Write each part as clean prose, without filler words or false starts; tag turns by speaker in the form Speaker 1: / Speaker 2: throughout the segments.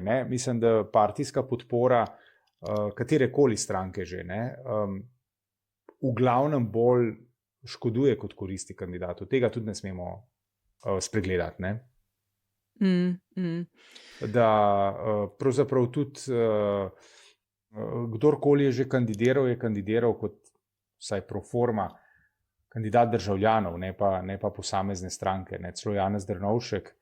Speaker 1: Ne? Mislim, da partijska podpora katerekoli stranke že, ne, v glavnem bolj škoduje kot koristi kandidatu. Tega tudi ne smemo spregledati. Ne? Da pravzaprav tudi kdorkoli je že kandidiral, je kandidiral kot vsaj pro forma kandidat državljanov, ne pa posamezne stranke. Ne. Celo Janez Drnovšek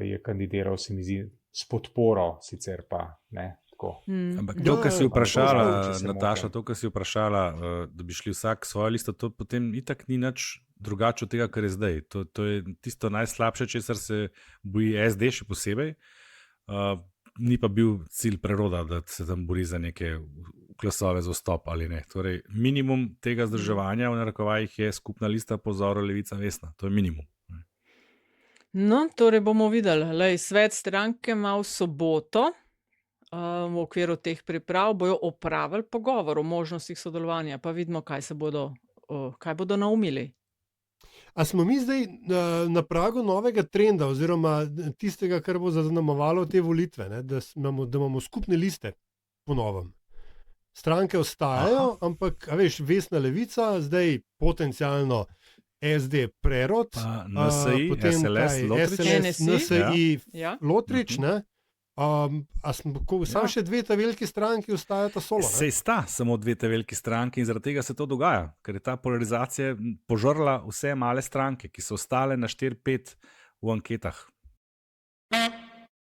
Speaker 1: je kandidiral, se mi zdi, s podporo, sicer pa ne.
Speaker 2: Ampak to, kar si vprašala, Nataša, to, kar si vprašala, da bi šli vsak svojo listo, to potem itak ni nič drugače od tega, kar je zdaj. To je tisto najslabše, česar se boji SD še posebej. Ni pa bil cilj preroda, da se tam bori za neke glasove za vstop ali ne. Torej, minimum tega združevanja v narekovajih je skupna lista po vzoru Levica Vesna. To je minimum.
Speaker 3: No, torej bomo videli. Lej, svet stranke ima v soboto v okviru teh priprav bojo opravili pogovor o možnostih sodelovanja, pa vidimo, kaj bodo naumili.
Speaker 4: A smo mi zdaj na pragu novega trenda oziroma tistega, kar bo zaznamovalo te volitve, ne? Da imamo skupne liste po novem. Stranke ostajajo, ampak, a veš, Vesna Levica, zdaj potencialno SD Prerod,
Speaker 2: NSI,
Speaker 4: potem
Speaker 2: SLS, Lotrič,
Speaker 4: NSI, Lotrič, ne? Samo še dve ta veliki stranki ostajata solo.
Speaker 2: Sej sta samo dve ta veliki stranki in zaradi tega se to dogaja, ker je ta polarizacija požrla vse male stranke, ki so ostale na 4-5 v anketah.